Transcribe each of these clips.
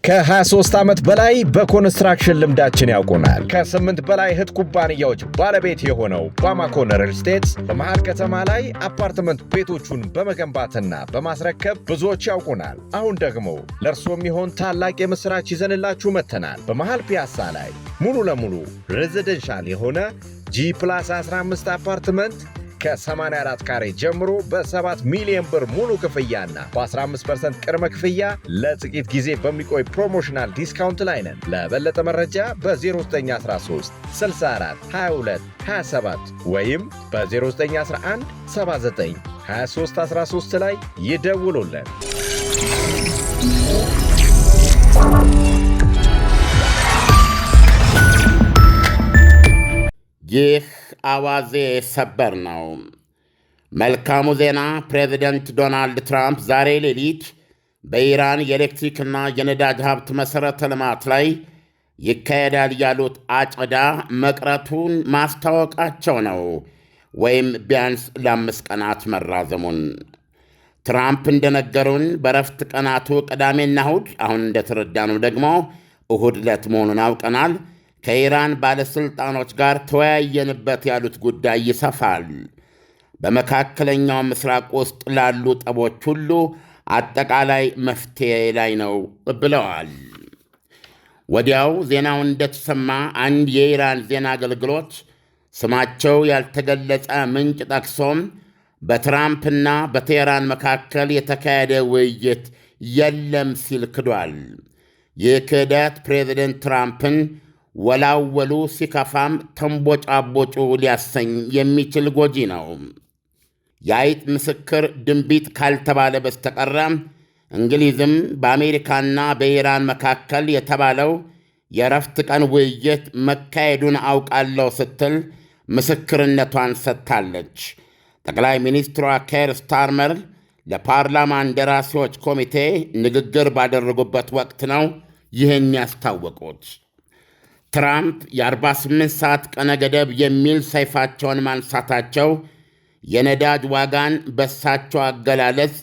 ከ23 ዓመት በላይ በኮንስትራክሽን ልምዳችን ያውቁናል። ከ8 በላይ እህት ኩባንያዎች ባለቤት የሆነው ባማኮ ሪል ስቴትስ በመሃል ከተማ ላይ አፓርትመንት ቤቶቹን በመገንባትና በማስረከብ ብዙዎች ያውቁናል። አሁን ደግሞ ለእርሶ የሚሆን ታላቅ የምስራች ይዘንላችሁ መጥተናል። በመሃል ፒያሳ ላይ ሙሉ ለሙሉ ሬዚደንሻል የሆነ G+15 አፓርትመንት ከ84 ካሬ ጀምሮ በ7 ሚሊዮን ብር ሙሉ ክፍያና በ15% ቅድመ ክፍያ ለጥቂት ጊዜ በሚቆይ ፕሮሞሽናል ዲስካውንት ላይ ነን። ለበለጠ መረጃ በ0913 64 22 27 ወይም በ0911 79 23 13 ላይ ይደውሉልን። ይህ አዋዜ ሰበር ነው። መልካሙ ዜና ፕሬዚደንት ዶናልድ ትራምፕ ዛሬ ሌሊት በኢራን የኤሌክትሪክና የነዳጅ ሀብት መሠረተ ልማት ላይ ይካሄዳል ያሉት አጨዳ መቅረቱን ማስታወቃቸው ነው፣ ወይም ቢያንስ ለ5 ቀናት መራዘሙን። ትራምፕ እንደነገሩን በረፍት ቀናቱ ቅዳሜና እሁድ፣ አሁን እንደተረዳነው ደግሞ እሁድ ዕለት መሆኑን አውቀናል፣ ከኢራን ባለሥልጣኖች ጋር ተወያየንበት ያሉት ጉዳይ ይሰፋል። በመካከለኛው ምስራቅ ውስጥ ላሉ ጠቦች ሁሉ አጠቃላይ መፍትሔ ላይ ነው ብለዋል። ወዲያው ዜናው እንደተሰማ አንድ የኢራን ዜና አገልግሎት ስማቸው ያልተገለጸ ምንጭ ጠቅሶም በትራምፕና በቴህራን መካከል የተካሄደ ውይይት የለም ሲል ክዷል። ይህ ክህደት ፕሬዚደንት ትራምፕን ወላወሉ ሲከፋም ተንቦጫቦጩ ሊያሰኝ የሚችል ጎጂ ነው። የአይጥ ምስክር ድንቢጥ ካልተባለ በስተቀረ እንግሊዝም በአሜሪካና በኢራን መካከል የተባለው የረፍት ቀን ውይይት መካሄዱን አውቃለሁ ስትል ምስክርነቷን ሰጥታለች። ጠቅላይ ሚኒስትሯ ኬር ስታርመር ለፓርላማ እንደራሴዎች ኮሚቴ ንግግር ባደረጉበት ወቅት ነው ይህን ያስታወቁት። ትራምፕ የ48 ሰዓት ቀነ ገደብ የሚል ሰይፋቸውን ማንሳታቸው የነዳጅ ዋጋን በሳቸው አገላለጽ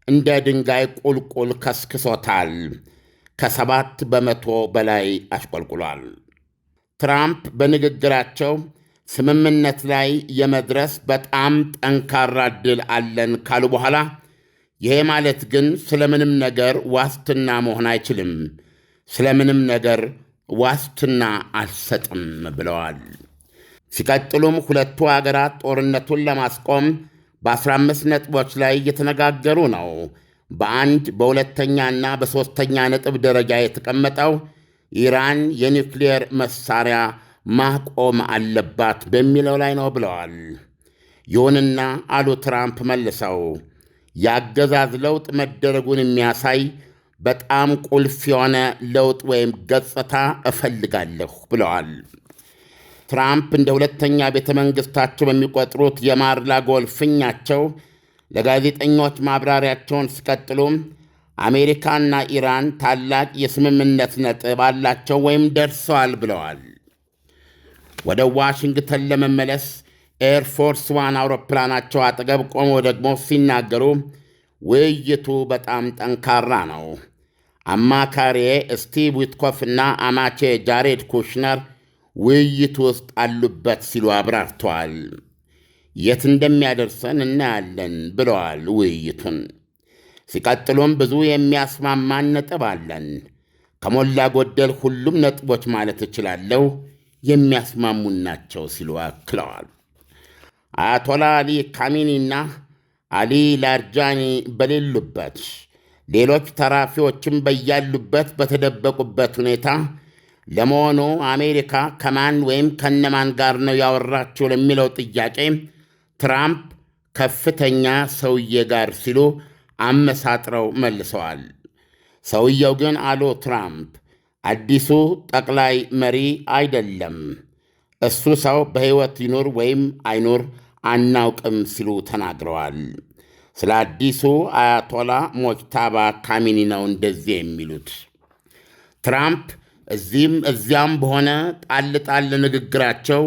እንደ ድንጋይ ቁልቁል ከስክሶታል። ከ7 በመቶ በላይ አሽቆልቁሏል። ትራምፕ በንግግራቸው ስምምነት ላይ የመድረስ በጣም ጠንካራ ዕድል አለን ካሉ በኋላ ይሄ ማለት ግን ስለምንም ነገር ዋስትና መሆን አይችልም፣ ስለምንም ነገር ዋስትና አልሰጥም ብለዋል። ሲቀጥሉም ሁለቱ አገራት ጦርነቱን ለማስቆም በ15 ነጥቦች ላይ እየተነጋገሩ ነው። በአንድ በሁለተኛና በሦስተኛ ነጥብ ደረጃ የተቀመጠው ኢራን የኒውክሌር መሳሪያ ማቆም አለባት በሚለው ላይ ነው ብለዋል። ይሁንና አሉ ትራምፕ መልሰው የአገዛዝ ለውጥ መደረጉን የሚያሳይ በጣም ቁልፍ የሆነ ለውጥ ወይም ገጽታ እፈልጋለሁ ብለዋል። ትራምፕ እንደ ሁለተኛ ቤተ መንግሥታቸው በሚቆጥሩት የማር-ላጎ እልፍኛቸው ለጋዜጠኞች ማብራሪያቸውን ሲቀጥሉም አሜሪካና ኢራን ታላቅ የስምምነት ነጥብ አላቸው ወይም ደርሰዋል ብለዋል። ወደ ዋሽንግተን ለመመለስ ኤርፎርስ ዋን አውሮፕላናቸው አጠገብ ቆመው ደግሞ ሲናገሩ ውይይቱ በጣም ጠንካራ ነው። አማካሪዬ ስቲቭ ዊትኮፍና አማቼ ጃሬድ ኩሽነር ውይይቱ ውስጥ አሉበት ሲሉ አብራርተዋል። የት እንደሚያደርሰን እናያለን ብለዋል ውይይቱን። ሲቀጥሉም ብዙ የሚያስማማን ነጥብ አለን። ከሞላ ጎደል ሁሉም ነጥቦች ማለት እችላለሁ የሚያስማሙን ናቸው ሲሉ አክለዋል። አያቶላ አሊ ካሚኒና አሊ ላርጃኒ በሌሉበት ሌሎች ተራፊዎችም በያሉበት በተደበቁበት ሁኔታ ለመሆኑ አሜሪካ ከማን ወይም ከነማን ጋር ነው ያወራችው ለሚለው ጥያቄ ትራምፕ ከፍተኛ ሰውዬ ጋር ሲሉ አመሳጥረው መልሰዋል። ሰውየው ግን አሉ ትራምፕ አዲሱ ጠቅላይ መሪ አይደለም፣ እሱ ሰው በሕይወት ይኑር ወይም አይኑር አናውቅም ሲሉ ተናግረዋል። ስለ አዲሱ አያቶላ ሞጅታባ ካሚኒ ነው እንደዚህ የሚሉት። ትራምፕ እዚህም እዚያም በሆነ ጣል ጣል ንግግራቸው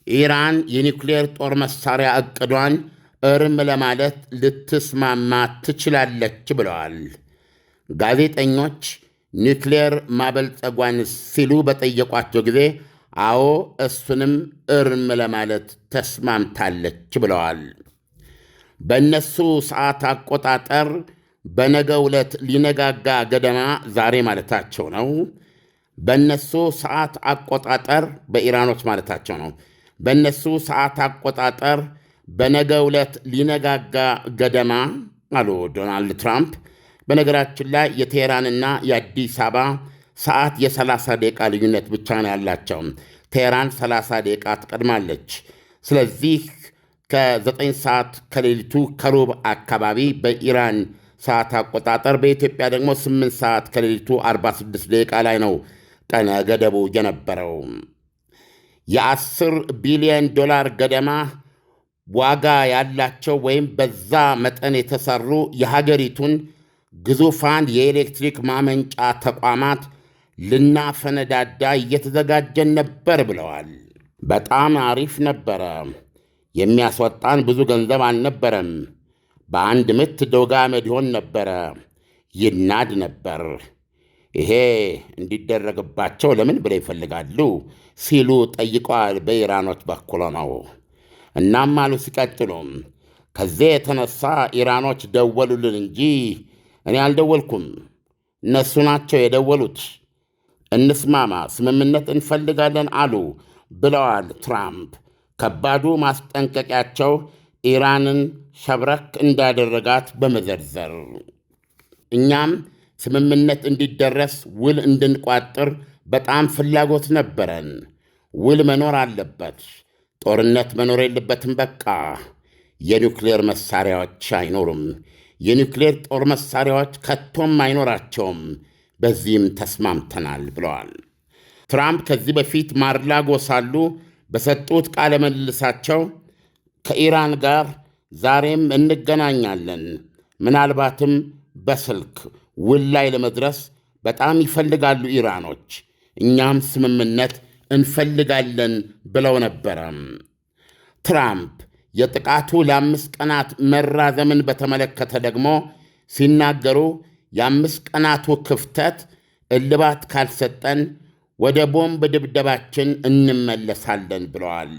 ኢራን የኒውክሌር ጦር መሣሪያ ዕቅዷን እርም ለማለት ልትስማማ ትችላለች ብለዋል። ጋዜጠኞች ኒውክሌር ማበልጸጓን ሲሉ በጠየቋቸው ጊዜ አዎ እሱንም እርም ለማለት ተስማምታለች ብለዋል። በእነሱ ሰዓት አቆጣጠር በነገው ዕለት ሊነጋጋ ገደማ ዛሬ ማለታቸው ነው። በእነሱ ሰዓት አቆጣጠር በኢራኖች ማለታቸው ነው። በእነሱ ሰዓት አቆጣጠር በነገው ዕለት ሊነጋጋ ገደማ አሉ ዶናልድ ትራምፕ። በነገራችን ላይ የቴህራንና የአዲስ አበባ ሰዓት የ30 ደቂቃ ልዩነት ብቻ ነው ያላቸው። ቴህራን 30 ደቂቃ ትቀድማለች። ስለዚህ ከ9 ሰዓት ከሌሊቱ ከሩብ አካባቢ በኢራን ሰዓት አቆጣጠር፣ በኢትዮጵያ ደግሞ 8 ሰዓት ከሌሊቱ 46 ደቂቃ ላይ ነው ቀነ ገደቡ የነበረው። የ10 ቢሊዮን ዶላር ገደማ ዋጋ ያላቸው ወይም በዛ መጠን የተሰሩ የሀገሪቱን ግዙፋን የኤሌክትሪክ ማመንጫ ተቋማት ልናፈነዳዳ እየተዘጋጀን ነበር ብለዋል። በጣም አሪፍ ነበረ። የሚያስወጣን ብዙ ገንዘብ አልነበረም። በአንድ ምት ዶግ አመድ ይሆን ነበረ፣ ይናድ ነበር። ይሄ እንዲደረግባቸው ለምን ብለው ይፈልጋሉ ሲሉ ጠይቀዋል። በኢራኖች በኩል ነው። እናም አሉ ሲቀጥሉም፣ ከዚህ የተነሳ ኢራኖች ደወሉልን እንጂ እኔ አልደወልኩም፣ እነሱ ናቸው የደወሉት። እንስማማ፣ ስምምነት እንፈልጋለን አሉ ብለዋል ትራምፕ። ከባዱ ማስጠንቀቂያቸው ኢራንን ሸብረክ እንዳደረጋት በመዘርዘር እኛም ስምምነት እንዲደረስ ውል እንድንቋጥር በጣም ፍላጎት ነበረን። ውል መኖር አለበት፣ ጦርነት መኖር የለበትም። በቃ የኒውክሌር መሳሪያዎች አይኖሩም፣ የኒውክሌር ጦር መሳሪያዎች ከቶም አይኖራቸውም። በዚህም ተስማምተናል ብለዋል። ትራምፕ ከዚህ በፊት ማርላጎ ሳሉ በሰጡት ቃለ ምልልሳቸው ከኢራን ጋር ዛሬም እንገናኛለን፣ ምናልባትም በስልክ ውል ላይ ለመድረስ በጣም ይፈልጋሉ ኢራኖች፣ እኛም ስምምነት እንፈልጋለን ብለው ነበረ። ትራምፕ የጥቃቱ ለ5 ቀናት መራዘምን በተመለከተ ደግሞ ሲናገሩ የ5 ቀናቱ ክፍተት እልባት ካልሰጠን ወደ ቦምብ ድብደባችን እንመለሳለን ብለዋል።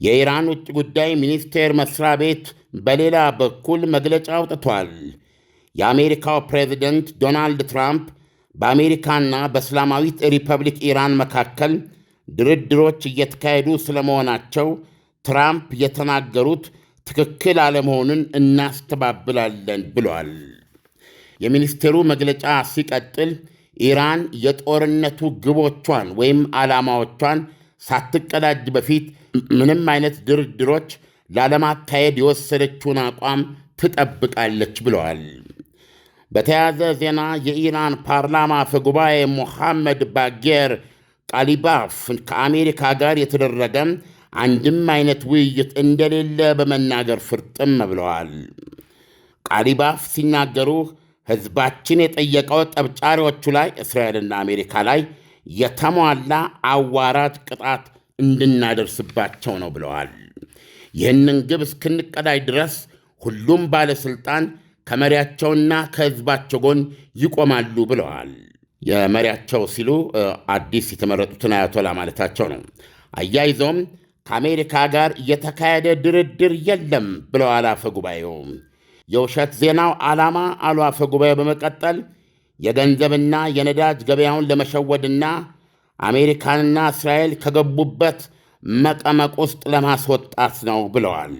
የኢራን ውጭ ጉዳይ ሚኒስቴር መስሪያ ቤት በሌላ በኩል መግለጫ አውጥቷል። የአሜሪካው ፕሬዚደንት ዶናልድ ትራምፕ በአሜሪካና በእስላማዊት ሪፐብሊክ ኢራን መካከል ድርድሮች እየተካሄዱ ስለመሆናቸው ትራምፕ የተናገሩት ትክክል አለመሆኑን እናስተባብላለን ብለዋል። የሚኒስቴሩ መግለጫ ሲቀጥል ኢራን የጦርነቱ ግቦቿን ወይም ዓላማዎቿን ሳትቀዳጅ በፊት ምንም አይነት ድርድሮች ላለማካሄድ የወሰደችውን አቋም ትጠብቃለች ብለዋል። በተያያዘ ዜና የኢራን ፓርላማ አፈ ጉባኤ ሞሐመድ ባጌር ቃሊባፍ ከአሜሪካ ጋር የተደረገ አንድም አይነት ውይይት እንደሌለ በመናገር ፍርጥም ብለዋል። ቃሊባፍ ሲናገሩ ሕዝባችን የጠየቀው ጠብጫሪዎቹ ላይ እስራኤልና አሜሪካ ላይ የተሟላ አዋራጅ ቅጣት እንድናደርስባቸው ነው ብለዋል። ይህንን ግብ እስክንቀዳይ ድረስ ሁሉም ባለሥልጣን ከመሪያቸውና ከሕዝባቸው ጎን ይቆማሉ ብለዋል። የመሪያቸው ሲሉ አዲስ የተመረጡትን አያቶላ ማለታቸው ነው። አያይዘውም ከአሜሪካ ጋር የተካሄደ ድርድር የለም ብለዋል አፈ ጉባኤው። የውሸት ዜናው ዓላማ አሉ አፈ ጉባኤው በመቀጠል የገንዘብና የነዳጅ ገበያውን ለመሸወድና አሜሪካንና እስራኤል ከገቡበት መቀመቅ ውስጥ ለማስወጣት ነው ብለዋል።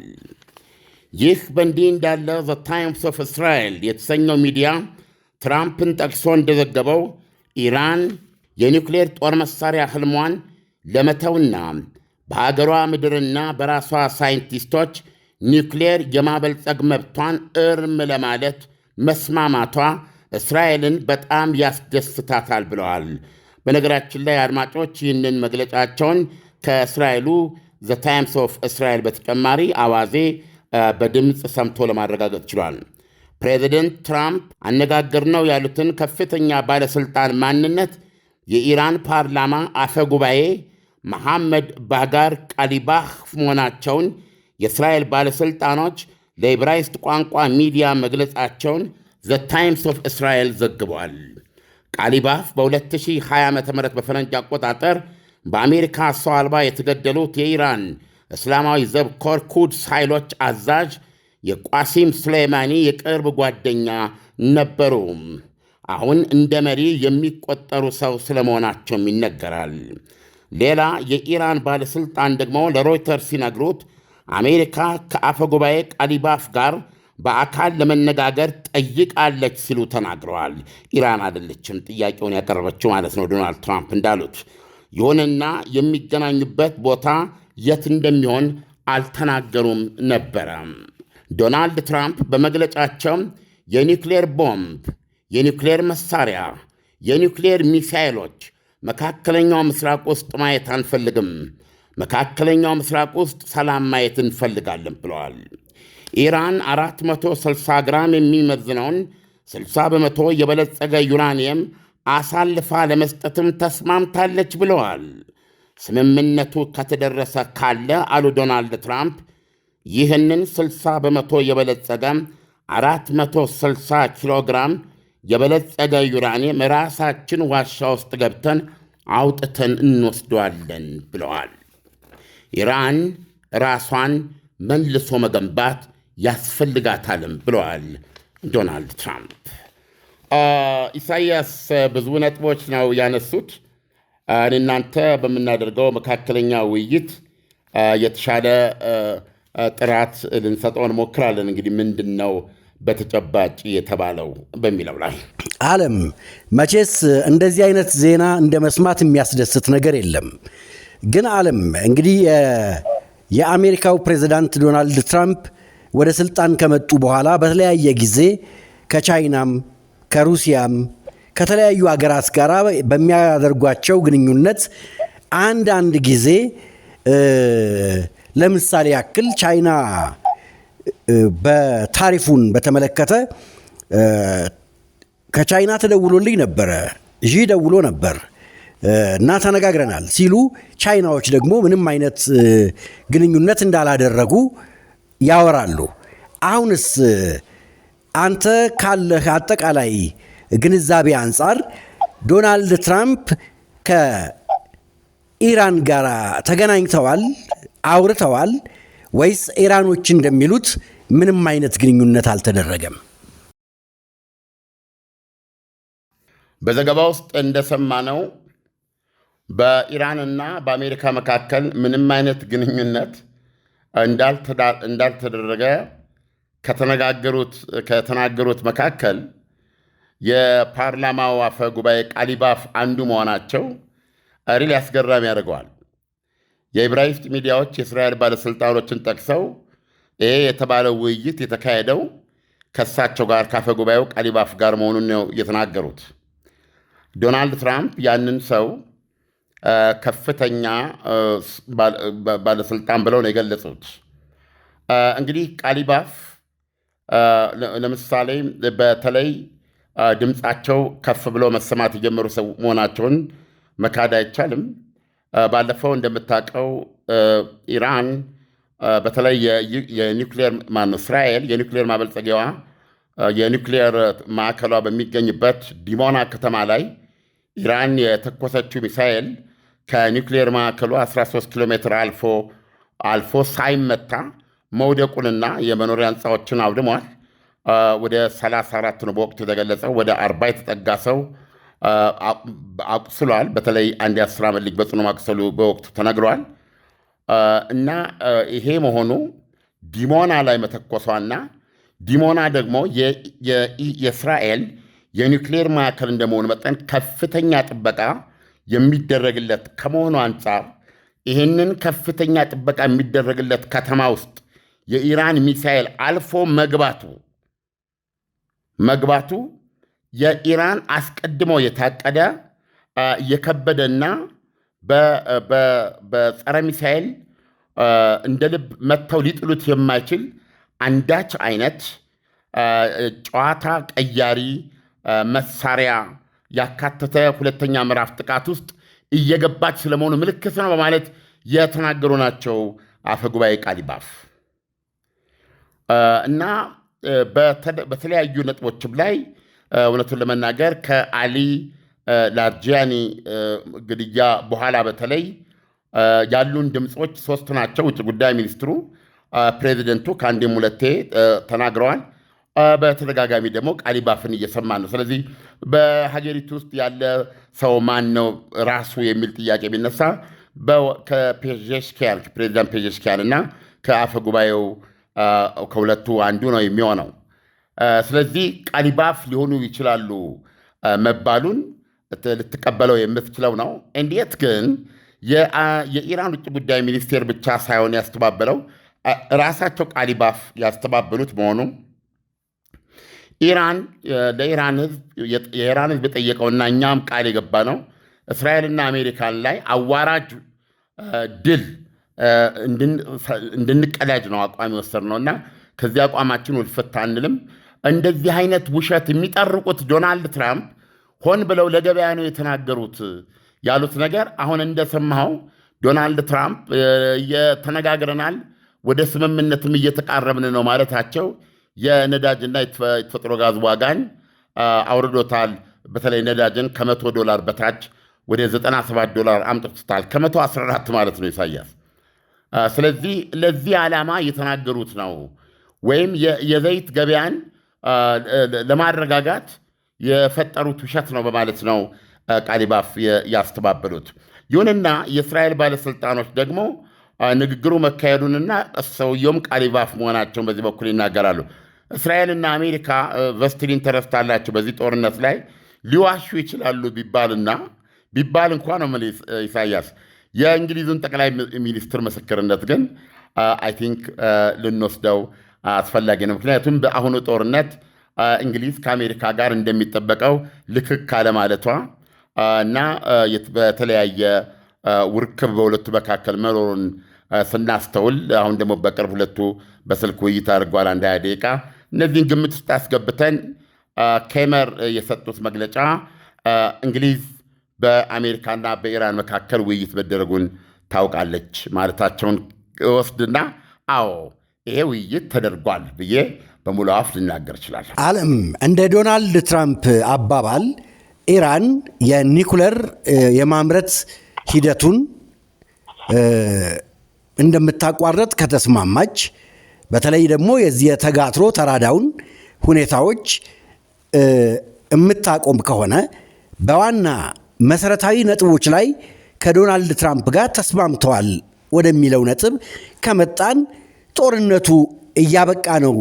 ይህ በእንዲህ እንዳለ ዘ ታይምስ ኦፍ እስራኤል የተሰኘው ሚዲያ ትራምፕን ጠቅሶ እንደዘገበው ኢራን የኒውክሌር ጦር መሣሪያ ሕልሟን ለመተውና በሀገሯ ምድርና በራሷ ሳይንቲስቶች ኒውክሌር የማበልጸግ መብቷን እርም ለማለት መስማማቷ እስራኤልን በጣም ያስደስታታል ብለዋል። በነገራችን ላይ አድማጮች ይህንን መግለጫቸውን ከእስራኤሉ ዘ ታይምስ ኦፍ እስራኤል በተጨማሪ አዋዜ በድምፅ ሰምቶ ለማረጋገጥ ችሏል። ፕሬዚደንት ትራምፕ አነጋገርነው ያሉትን ከፍተኛ ባለሥልጣን ማንነት የኢራን ፓርላማ አፈ ጉባኤ መሐመድ ባጋር ቃሊባፍ መሆናቸውን የእስራኤል ባለሥልጣኖች ለዕብራይስጥ ቋንቋ ሚዲያ መግለጻቸውን ዘ ታይምስ ኦፍ እስራኤል ዘግቧል። ቃሊባፍ በ2020 ዓ ም በፈረንጅ አቆጣጠር በአሜሪካ ሰው አልባ የተገደሉት የኢራን እስላማዊ ዘብ ኮር ቁድስ ኃይሎች አዛዥ የቋሲም ሱሌይማኒ የቅርብ ጓደኛ ነበሩ። አሁን እንደ መሪ የሚቆጠሩ ሰው ስለመሆናቸውም ይነገራል። ሌላ የኢራን ባለሥልጣን ደግሞ ለሮይተርስ ሲነግሩት አሜሪካ ከአፈ ጉባኤ ቃሊባፍ ጋር በአካል ለመነጋገር ጠይቃለች ሲሉ ተናግረዋል። ኢራን አይደለችም ጥያቄውን ያቀረበችው ማለት ነው፣ ዶናልድ ትራምፕ እንዳሉት። ይሁንና የሚገናኙበት ቦታ የት እንደሚሆን አልተናገሩም ነበረ። ዶናልድ ትራምፕ በመግለጫቸው የኒውክሌር ቦምብ፣ የኒውክሌር መሳሪያ፣ የኒውክሌር ሚሳይሎች መካከለኛው ምስራቅ ውስጥ ማየት አንፈልግም፣ መካከለኛው ምስራቅ ውስጥ ሰላም ማየት እንፈልጋለን ብለዋል። ኢራን 460 ግራም የሚመዝነውን 60 በመቶ የበለጸገ ዩራኒየም አሳልፋ ለመስጠትም ተስማምታለች ብለዋል። ስምምነቱ ከተደረሰ ካለ አሉ ዶናልድ ትራምፕ፣ ይህንን 60 በመቶ የበለጸገ 460 ኪሎ ግራም የበለጸገ ዩራኒየም ራሳችን ዋሻ ውስጥ ገብተን አውጥተን እንወስደዋለን ብለዋል። ኢራን ራሷን መልሶ መገንባት ያስፈልጋታልም ብለዋል ዶናልድ ትራምፕ። ኢሳይያስ ብዙ ነጥቦች ነው ያነሱት። እናንተ በምናደርገው መካከለኛ ውይይት የተሻለ ጥራት ልንሰጠው እንሞክራለን። እንግዲህ ምንድን ነው በተጨባጭ የተባለው በሚለው ላይ ዓለም መቼስ እንደዚህ አይነት ዜና እንደ መስማት የሚያስደስት ነገር የለም። ግን ዓለም እንግዲህ የአሜሪካው ፕሬዚዳንት ዶናልድ ትራምፕ ወደ ስልጣን ከመጡ በኋላ በተለያየ ጊዜ ከቻይናም ከሩሲያም ከተለያዩ አገራት ጋር በሚያደርጓቸው ግንኙነት አንዳንድ ጊዜ ለምሳሌ ያክል ቻይና በታሪፉን በተመለከተ ከቻይና ተደውሎልኝ ነበረ፣ ዢ ደውሎ ነበር እና ተነጋግረናል ሲሉ ቻይናዎች ደግሞ ምንም አይነት ግንኙነት እንዳላደረጉ ያወራሉ። አሁንስ አንተ ካለህ አጠቃላይ ግንዛቤ አንጻር ዶናልድ ትራምፕ ከኢራን ጋር ተገናኝተዋል፣ አውርተዋል ወይስ ኢራኖች እንደሚሉት ምንም አይነት ግንኙነት አልተደረገም? በዘገባ ውስጥ እንደሰማነው በኢራንና በአሜሪካ መካከል ምንም አይነት ግንኙነት እንዳልተደረገ ከተናገሩት መካከል የፓርላማው አፈ ጉባኤ ቃሊባፍ አንዱ መሆናቸው ሪል አስገራሚ ያደርገዋል። የዕብራይስጥ ሚዲያዎች የእስራኤል ባለሥልጣኖችን ጠቅሰው ይሄ የተባለው ውይይት የተካሄደው ከእሳቸው ጋር ከአፈ ጉባኤው ቃሊባፍ ጋር መሆኑን ነው የተናገሩት። ዶናልድ ትራምፕ ያንን ሰው ከፍተኛ ባለሥልጣን ብለው ነው የገለጹት። እንግዲህ ቃሊባፍ ለምሳሌ በተለይ ድምፃቸው ከፍ ብሎ መሰማት የጀመሩ ሰው መሆናቸውን መካድ አይቻልም። ባለፈው እንደምታውቀው ኢራን በተለይ የኒውክሌር እስራኤል የኒውክሌር ማበልጸጊያዋ የኒውክሌር ማዕከሏ በሚገኝበት ዲሞና ከተማ ላይ ኢራን የተኮሰችው ሚሳኤል ከኒውክሌር ማዕከሉ 13 ኪሎ ሜትር አልፎ ሳይመታ መውደቁንና የመኖሪያ ሕንፃዎችን አውድሟል። ወደ 34 ነው በወቅቱ የተገለጸው። ወደ 40 የተጠጋ ሰው አቁስሏል። በተለይ አንድ የ10 ዓመት ልጅ በጽኑ ማቁሰሉ በወቅቱ ተነግሯል። እና ይሄ መሆኑ ዲሞና ላይ መተኮሷና ዲሞና ደግሞ የእስራኤል የኒውክሌር ማዕከል እንደመሆኑ መጠን ከፍተኛ ጥበቃ የሚደረግለት ከመሆኑ አንጻር ይህንን ከፍተኛ ጥበቃ የሚደረግለት ከተማ ውስጥ የኢራን ሚሳኤል አልፎ መግባቱ የኢራን አስቀድሞ የታቀደ የከበደና በጸረ ሚሳኤል እንደ ልብ መጥተው ሊጥሉት የማይችል አንዳች አይነት ጨዋታ ቀያሪ መሳሪያ ያካተተ ሁለተኛ ምዕራፍ ጥቃት ውስጥ እየገባች ስለመሆኑ ምልክት ነው በማለት የተናገሩ ናቸው አፈ ጉባኤ ቃሊባፍ። እና በተለያዩ ነጥቦችም ላይ እውነቱን ለመናገር ከአሊ ላርጂያኒ ግድያ በኋላ በተለይ ያሉን ድምፆች 3 ናቸው። ውጭ ጉዳይ ሚኒስትሩ ፕሬዚደንቱ ከአንዴም ሁለቴ ተናግረዋል። በተደጋጋሚ ደግሞ ቃሊባፍን እየሰማ ነው። ስለዚህ በሀገሪቱ ውስጥ ያለ ሰው ማን ነው ራሱ የሚል ጥያቄ ቢነሳ ከፕሬዚዳንት ፔዜሽኪያን እና ከአፈ ጉባኤው ከሁለቱ አንዱ ነው የሚሆነው። ስለዚህ ቃሊባፍ ሊሆኑ ይችላሉ መባሉን ልትቀበለው የምትችለው ነው። እንዴት ግን የኢራን ውጭ ጉዳይ ሚኒስቴር ብቻ ሳይሆን ያስተባበለው ራሳቸው ቃሊባፍ ያስተባበሉት መሆኑ የኢራን ሕዝብ የጠየቀውና እኛም ቃል የገባ ነው እስራኤልና አሜሪካን ላይ አዋራጅ ድል እንድንቀዳጅ ነው አቋም የወሰድነው እና ከዚህ አቋማችን ውልፍት አንልም። እንደዚህ አይነት ውሸት የሚጠርቁት ዶናልድ ትራምፕ ሆን ብለው ለገበያ ነው የተናገሩት ያሉት ነገር አሁን እንደሰማኸው ዶናልድ ትራምፕ ተነጋግረናል፣ ወደ ስምምነትም እየተቃረብን ነው ማለታቸው የነዳጅና የተፈጥሮ ጋዝ ዋጋን አውርዶታል። በተለይ ነዳጅን $100 በታች ወደ $97 አምጥቶታል። $114 ማለት ነው ኢሳያስ። ስለዚህ ለዚህ ዓላማ እየተናገሩት ነው፣ ወይም የዘይት ገበያን ለማረጋጋት የፈጠሩት ውሸት ነው በማለት ነው ቃሊባፍ ያስተባበሉት። ይሁንና የእስራኤል ባለሥልጣኖች ደግሞ ንግግሩ መካሄዱንና ሰውየውም ቃሊባፍ መሆናቸውን በዚህ በኩል ይናገራሉ። እስራኤልና አሜሪካ ቨስትድ ኢንተረስት አላቸው በዚህ ጦርነት ላይ ሊዋሹ ይችላሉ ቢባል እንኳ ነው ኢሳያስ። የእንግሊዙን ጠቅላይ ሚኒስትር ምስክርነት ግን አይ ቲንክ ልንወስደው አስፈላጊ ነው። ምክንያቱም በአሁኑ ጦርነት እንግሊዝ ከአሜሪካ ጋር እንደሚጠበቀው ልክክ አለማለቷ እና በተለያየ ውርክብ በሁለቱ መካከል መኖሩን ስናስተውል አሁን ደግሞ በቅርብ ሁለቱ በስልክ ውይይት አድርጓል 20 ደቂቃ። እነዚህን ግምት ውስጥ አስገብተን ኬመር የሰጡት መግለጫ እንግሊዝ በአሜሪካና በኢራን መካከል ውይይት መደረጉን ታውቃለች ማለታቸውን ወስድና አዎ ይሄ ውይይት ተደርጓል ብዬ በሙሉ አፍ ልናገር ይችላል። ዓለም እንደ ዶናልድ ትራምፕ አባባል ኢራን የኒኩለር የማምረት ሂደቱን እንደምታቋረጥ ከተስማማች፣ በተለይ ደግሞ የዚህ የተጋትሮ ተራዳውን ሁኔታዎች የምታቆም ከሆነ በዋና መሰረታዊ ነጥቦች ላይ ከዶናልድ ትራምፕ ጋር ተስማምተዋል ወደሚለው ነጥብ ከመጣን ጦርነቱ እያበቃ ነው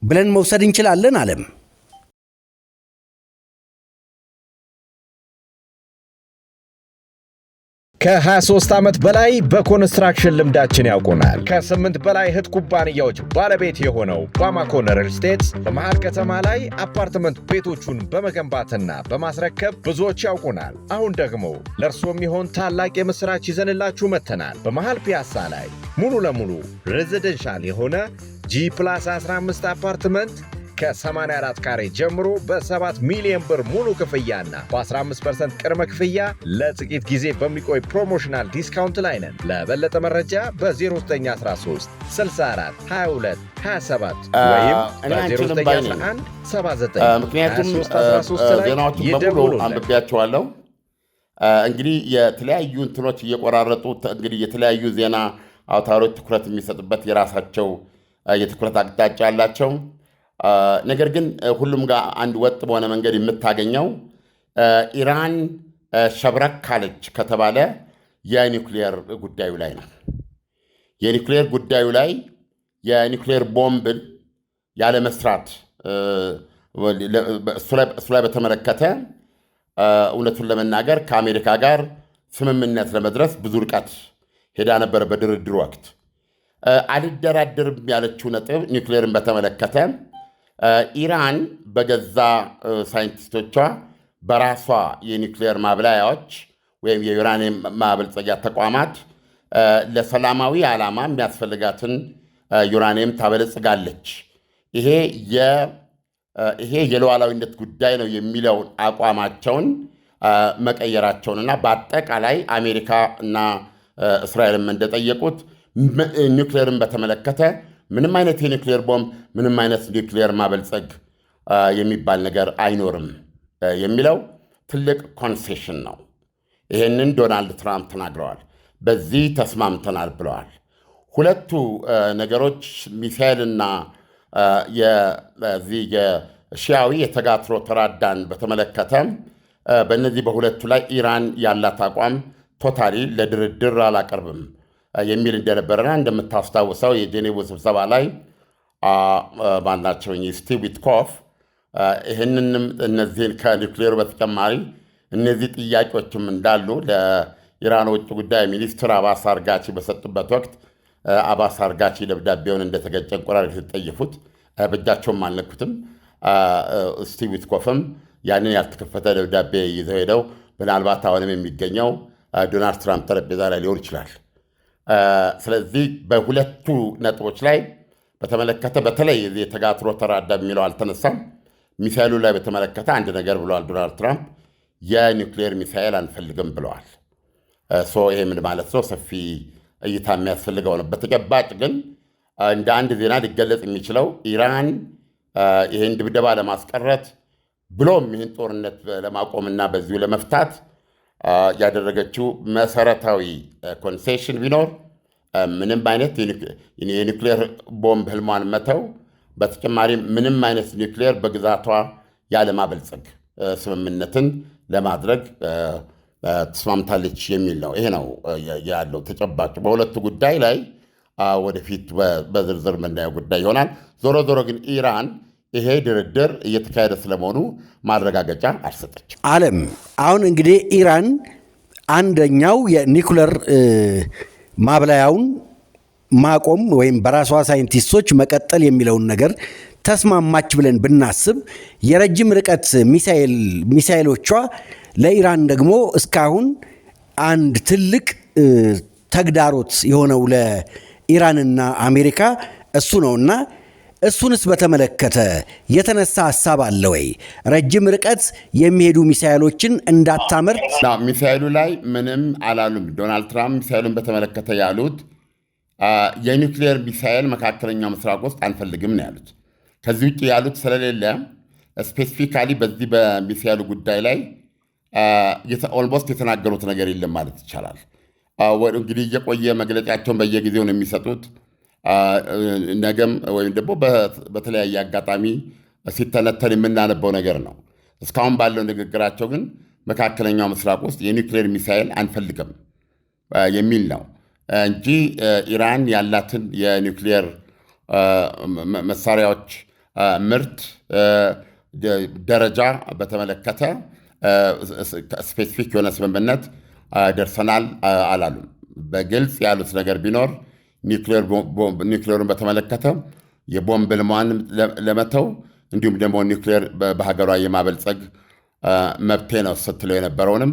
ብለን መውሰድ እንችላለን። ዓለም ከ23 ዓመት በላይ በኮንስትራክሽን ልምዳችን ያውቁናል። ከ8 በላይ እህት ኩባንያዎች ባለቤት የሆነው ባማኮ ሪል ስቴትስ በመሃል ከተማ ላይ አፓርትመንት ቤቶቹን በመገንባትና በማስረከብ ብዙዎች ያውቁናል። አሁን ደግሞ ለእርስዎ የሚሆን ታላቅ የምሥራች ይዘንላችሁ መጥተናል። በመሃል ፒያሳ ላይ ሙሉ ለሙሉ ሬዚደንሻል የሆነ G+15 አፓርትመንት ከ84 ካሬ ጀምሮ በ7 ሚሊዮን ብር ሙሉ ክፍያና በ15% ቅድመ ክፍያ ለጥቂት ጊዜ በሚቆይ ፕሮሞሽናል ዲስካውንት ላይ ነን። ለበለጠ መረጃ በ0913 64 22 27 ወይም በ0911 79 ምክንያቱም ዜናዎችን በሙሉ አንብቤያቸዋለሁ። እንግዲህ የተለያዩ እንትኖች እየቆራረጡ እንግዲህ የተለያዩ ዜና አውታሮች ትኩረት የሚሰጡበት የራሳቸው የትኩረት አቅጣጫ አላቸው። ነገር ግን ሁሉም ጋር አንድ ወጥ በሆነ መንገድ የምታገኘው ኢራን ሸብረክ ካለች ከተባለ የኒውክሌር ጉዳዩ ላይ ነው። የኒውክሌር ጉዳዩ ላይ የኒውክሌር ቦምብን ያለመስራት እሱ ላይ በተመለከተ እውነቱን ለመናገር ከአሜሪካ ጋር ስምምነት ለመድረስ ብዙ ርቀት ሄዳ ነበር። በድርድር ወቅት አልደራደርም ያለችው ነጥብ ኒውክሌርን በተመለከተ ኢራን በገዛ ሳይንቲስቶቿ በራሷ የኒውክሌር ማብላያዎች ወይም የዩራኒየም ማበልጸጊያ ተቋማት ለሰላማዊ ዓላማ የሚያስፈልጋትን ዩራኒየም ታበለጽጋለች። ይሄ የሉዓላዊነት ጉዳይ ነው የሚለውን አቋማቸውን መቀየራቸውንና በአጠቃላይ አሜሪካ እና እስራኤልም እንደጠየቁት ኒውክሌርን በተመለከተ ምንም አይነት የኒውክሌር ቦምብ ምንም አይነት ኒውክሌር ማበልጸግ የሚባል ነገር አይኖርም የሚለው ትልቅ ኮንሴሽን ነው። ይህንን ዶናልድ ትራምፕ ተናግረዋል። በዚህ ተስማምተናል ብለዋል። ሁለቱ ነገሮች ሚሳኤልና የዚህ የሺያዊ የተጋትሮ ተራዳን በተመለከተ በእነዚህ በሁለቱ ላይ ኢራን ያላት አቋም ቶታሊ ለድርድር አላቀርብም የሚል እንደነበረና እንደምታስታውሰው የጄኔቭ ስብሰባ ላይ ማናቸው ስቲቭ ዊትኮፍ ይህንንም እነዚህን ከኒውክሌሩ በተጨማሪ እነዚህ ጥያቄዎችም እንዳሉ ለኢራን ውጭ ጉዳይ ሚኒስትር አባስ አርጋቺ በሰጡበት ወቅት አባስ አርጋቺ ደብዳቤውን እንደተገጨ እንቁራር የተጠየፉት በእጃቸውም አልነኩትም። ስቲቭ ዊትኮፍም ያንን ያልተከፈተ ደብዳቤ ይዘው ሄደው ምናልባት አሁንም የሚገኘው ዶናልድ ትራምፕ ጠረጴዛ ላይ ሊሆን ይችላል። ስለዚህ በሁለቱ ነጥቦች ላይ በተመለከተ በተለይ የተጋትሮ ተራዳ የሚለው አልተነሳም። ሚሳኤሉ ላይ በተመለከተ አንድ ነገር ብለዋል ዶናልድ ትራምፕ፣ የኒውክሌር ሚሳኤል አንፈልግም ብለዋል። ይሄ ምን ማለት ነው? ሰፊ እይታ የሚያስፈልገው ነው። በተጨባጭ ግን እንደ አንድ ዜና ሊገለጽ የሚችለው ኢራን ይህን ድብደባ ለማስቀረት ብሎም ይህን ጦርነት ለማቆምና በዚሁ ለመፍታት ያደረገችው መሰረታዊ ኮንሴሽን ቢኖር ምንም አይነት የኒውክሌር ቦምብ ህልሟን መተው፣ በተጨማሪም ምንም አይነት ኒውክሌር በግዛቷ ያለማበልጸግ ስምምነትን ለማድረግ ተስማምታለች የሚል ነው። ይሄ ነው ያለው ተጨባጭ። በሁለቱ ጉዳይ ላይ ወደፊት በዝርዝር የምናየው ጉዳይ ይሆናል። ዞሮ ዞሮ ግን ኢራን ይሄ ድርድር እየተካሄደ ስለመሆኑ ማረጋገጫ አልሰጠችም። ዓለም አሁን እንግዲህ ኢራን አንደኛው የኒኩለር ማብላያውን ማቆም ወይም በራሷ ሳይንቲስቶች መቀጠል የሚለውን ነገር ተስማማች ብለን ብናስብ የረጅም ርቀት ሚሳኤሎቿ ለኢራን ደግሞ እስካሁን አንድ ትልቅ ተግዳሮት የሆነው ለኢራንና አሜሪካ እሱ ነውና እሱንስ በተመለከተ የተነሳ ሀሳብ አለ ወይ? ረጅም ርቀት የሚሄዱ ሚሳኤሎችን እንዳታመርት ሚሳኤሉ ላይ ምንም አላሉም። ዶናልድ ትራምፕ ሚሳኤሉን በተመለከተ ያሉት የኒውክሌር ሚሳኤል መካከለኛው ምስራቅ ውስጥ አንፈልግም ነው ያሉት። ከዚህ ውጭ ያሉት ስለሌለ ስፔሲፊካሊ በዚህ በሚሳኤሉ ጉዳይ ላይ ኦልሞስት የተናገሩት ነገር የለም ማለት ይቻላል። እንግዲህ እየቆየ መግለጫቸውን በየጊዜው ነው የሚሰጡት። ነገም ወይም ደግሞ በተለያየ አጋጣሚ ሲተነተን የምናነበው ነገር ነው። እስካሁን ባለው ንግግራቸው ግን መካከለኛው ምስራቅ ውስጥ የኒውክሌር ሚሳኤል አንፈልግም የሚል ነው እንጂ ኢራን ያላትን የኒውክሌር መሳሪያዎች ምርት ደረጃ በተመለከተ ስፔሲፊክ የሆነ ስምምነት ደርሰናል አላሉም። በግልጽ ያሉት ነገር ቢኖር ኒውክሌሩን በተመለከተ የቦምብ ልሟን ለመተው እንዲሁም ደግሞ ኒውክሌር በሀገሯ የማበልጸግ መብቴ ነው ስትለው የነበረውንም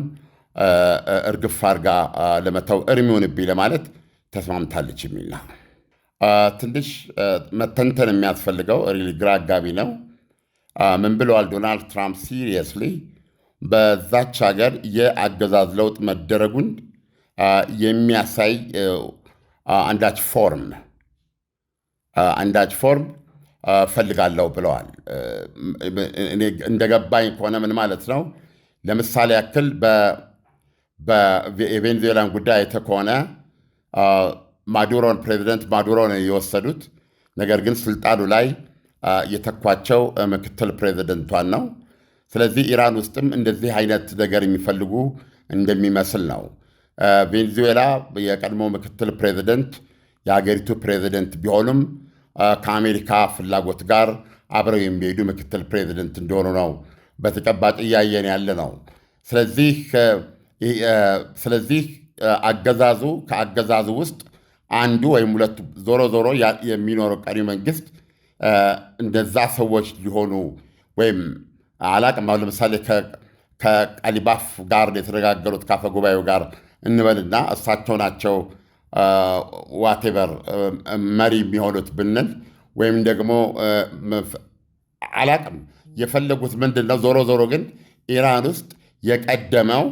እርግፍ አድርጋ ለመተው እርሚውንብኝ ለማለት ተስማምታለች የሚል ነው። ትንሽ መተንተን የሚያስፈልገው ግራ አጋቢ ነው። ምን ብለዋል ዶናልድ ትራምፕ? ሲሪየስሊ በዛች ሀገር የአገዛዝ ለውጥ መደረጉን የሚያሳይ አንዳች ፎርም ፈልጋለሁ ብለዋል። እንደገባኝ ከሆነ ምን ማለት ነው? ለምሳሌ ያክል የቬኔዙዌላን ጉዳይ አይተህ ከሆነ ፕሬዚደንት ማዱሮ ነው የወሰዱት። ነገር ግን ስልጣኑ ላይ የተኳቸው ምክትል ፕሬዚደንቷን ነው። ስለዚህ ኢራን ውስጥም እንደዚህ አይነት ነገር የሚፈልጉ እንደሚመስል ነው። ቬኔዙዌላ የቀድሞ ምክትል ፕሬዚደንት የሀገሪቱ ፕሬዚደንት ቢሆኑም ከአሜሪካ ፍላጎት ጋር አብረው የሚሄዱ ምክትል ፕሬዚደንት እንደሆኑ ነው በተጨባጭ እያየን ያለ ነው። ስለዚህ ከአገዛዙ ውስጥ አንዱ ወይም ሁለቱ ዞሮ የሚኖረው ቀሪ መንግስት እንደዛ ሰዎች ሊሆኑ ወይም አላቅም። ለምሳሌ ከቀሊባፍ ጋር የተነጋገሩት ካፈ ጉባኤው ጋር እንበልና እሳቸው ናቸው ዋቴቨር መሪ የሚሆኑት ብንል ወይም ደግሞ አላቅም የፈለጉት ምንድን ነው። ዞሮ ግን ኢራን ውስጥ የቀደመው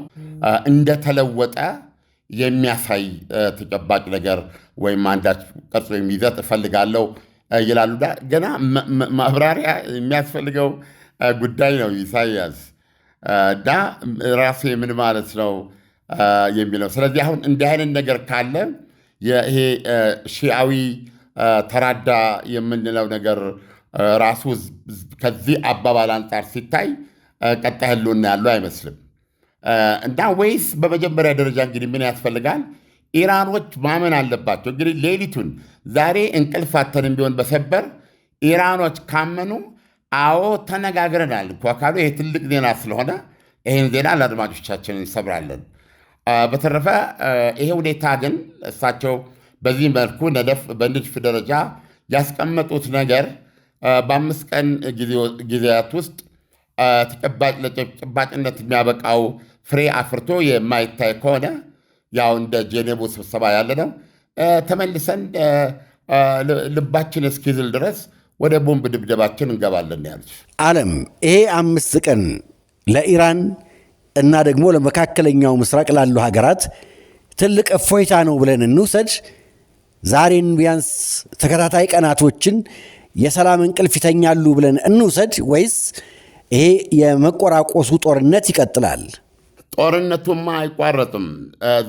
እንደተለወጠ የሚያሳይ ተጨባጭ ነገር ወይም አንዳች ቅርጽ ወይም ይዘት እፈልጋለሁ ይላሉ። ገና ማብራሪያ የሚያስፈልገው ጉዳይ ነው ኢሳያስ። እና ራሴ ምን ማለት ነው የሚለው። ስለዚህ አሁን እንዲህ አይነት ነገር ካለ ይሄ ሺዓዊ ተራዳ የምንለው ነገር ራሱ ከዚህ አባባል አንጻር ሲታይ ቀጣይ ህልውና ያለው አይመስልም። እና ወይስ በመጀመሪያ ደረጃ እንግዲህ ምን ያስፈልጋል? ኢራኖች ማመን አለባቸው። እንግዲህ ሌሊቱን ዛሬ እንቅልፍ አተንም ቢሆን በሰበር ኢራኖች ካመኑ አዎ ተነጋግረናል እንኳ ካሉ ይሄ ትልቅ ዜና ስለሆነ ይህን ዜና ለአድማጮቻችን እንሰብራለን። በተረፈ ይሄ ሁኔታ ግን እሳቸው በዚህ መልኩ በንድፍ ደረጃ ያስቀመጡት ነገር በ5 ቀን ጊዜያት ውስጥ ለተጨባጭነት የሚያበቃው ፍሬ አፍርቶ የማይታይ ከሆነ ያው እንደ ጄኔቭ ስብሰባ ያለ ነው። ተመልሰን ልባችን እስኪዝል ድረስ ወደ ቦምብ ድብደባችን እንገባለን ያሉት ዓለም። ይሄ 5 ቀን ለኢራን እና ደግሞ ለመካከለኛው ምስራቅ ላሉ ሀገራት ትልቅ እፎይታ ነው ብለን እንውሰድ? ዛሬን ቢያንስ ተከታታይ ቀናቶችን የሰላም እንቅልፍ ይተኛሉ ብለን እንውሰድ? ወይስ ይሄ የመቆራቆሱ ጦርነት ይቀጥላል? ጦርነቱማ አይቋረጥም።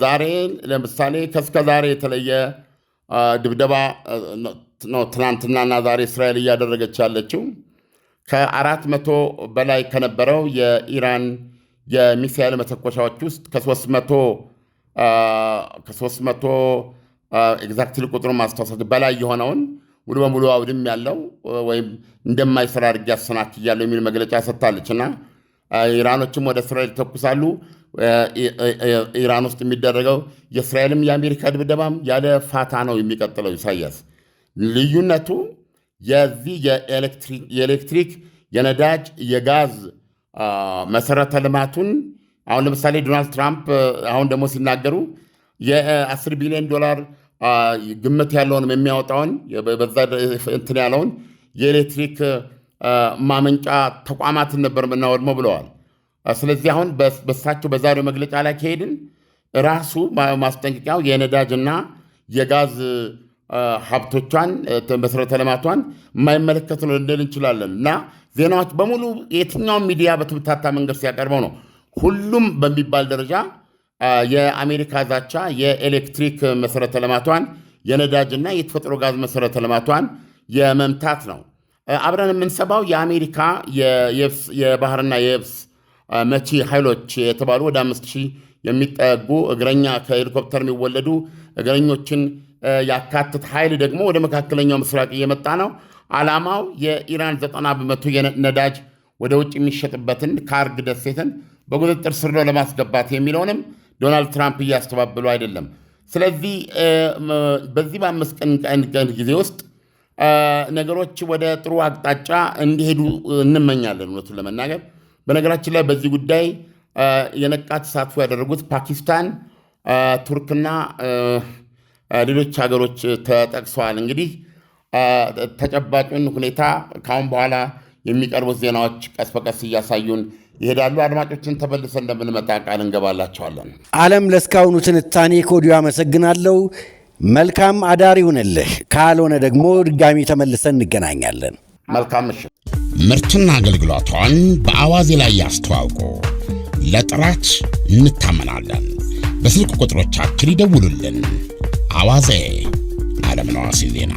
ዛሬ ለምሳሌ ከእስከ ዛሬ የተለየ ድብደባ ነው ትናንትናና ዛሬ እስራኤል እያደረገች ያለችው። ከ400 በላይ ከነበረው የኢራን የሚሳኤል መተኮሻዎች ውስጥ ከ300 ኤግዛክትሊ ቁጥሩን ማስታወሳት በላይ የሆነውን ሙሉ በሙሉ አውድም ያለው ወይም እንደማይሰራ አድርጌ አሰናክያለሁ የሚል መግለጫ ሰጥታለች። እና ኢራኖችም ወደ እስራኤል ይተኩሳሉ። ኢራን ውስጥ የሚደረገው የእስራኤልም የአሜሪካ ድብደባም ያለ ፋታ ነው የሚቀጥለው። ኢሳያስ ልዩነቱ የዚህ የኤሌክትሪክ፣ የነዳጅ፣ የጋዝ መሰረተ ልማቱን አሁን ለምሳሌ ዶናልድ ትራምፕ አሁን ደግሞ ሲናገሩ የ10 ቢሊዮን ዶላር ግምት ያለውን የሚያወጣውን በዛ እንትን ያለውን የኤሌክትሪክ ማመንጫ ተቋማትን ነበር የምናወድመው ብለዋል። ስለዚህ አሁን በሳቸው በዛሬው መግለጫ ላይ ከሄድን ራሱ ማስጠንቀቂያው የነዳጅና የጋዝ ሀብቶቿን መሰረተ ልማቷን የማይመለከት ነው ልንል እንችላለን። እና ዜናዎች በሙሉ የትኛውም ሚዲያ በተምታታ መንገድ ሲያቀርበው ነው። ሁሉም በሚባል ደረጃ የአሜሪካ ዛቻ የኤሌክትሪክ መሰረተ ልማቷን የነዳጅና የተፈጥሮ ጋዝ መሰረተ ልማቷን የመምታት ነው። አብረን የምንሰባው የአሜሪካ የባህርና የየብስ መቺ ኃይሎች የተባሉ ወደ 5000 የሚጠጉ እግረኛ ከሄሊኮፕተር የሚወለዱ እግረኞችን ያካትት ኃይል ደግሞ ወደ መካከለኛው ምስራቅ እየመጣ ነው። ዓላማው የኢራን 90% የነዳጅ ወደ ውጭ የሚሸጥበትን ካርግ ደሴትን በቁጥጥር ስር ለማስገባት የሚለውንም ዶናልድ ትራምፕ እያስተባበሉ አይደለም። ስለዚህ በዚህ በ5 ቀን ጊዜ ውስጥ ነገሮች ወደ ጥሩ አቅጣጫ እንዲሄዱ እንመኛለን። እውነቱን ለመናገር በነገራችን ላይ በዚህ ጉዳይ የነቃ ተሳትፎ ያደረጉት ፓኪስታን፣ ቱርክና ሌሎች ሀገሮች ተጠቅሰዋል። እንግዲህ ተጨባጩን ሁኔታ ካሁን በኋላ የሚቀርቡት ዜናዎች ቀስ በቀስ እያሳዩን ይሄዳሉ። አድማጮችን ተመልሰን እንደምንመጣ ቃል እንገባላቸዋለን። ዓለም፣ ለእስካሁኑ ትንታኔ ከወዲሁ አመሰግናለሁ። መልካም አዳር ይሁንልህ። ካልሆነ ደግሞ ድጋሚ ተመልሰን እንገናኛለን። መልካም ምሽት። ምርትና አገልግሎቷን በአዋዜ ላይ ያስተዋውቁ። ለጥራች እንታመናለን። በስልክ ቁጥሮቻችን ይደውሉልን። አዋዜ ዓለምነህ ዋሴ ዜና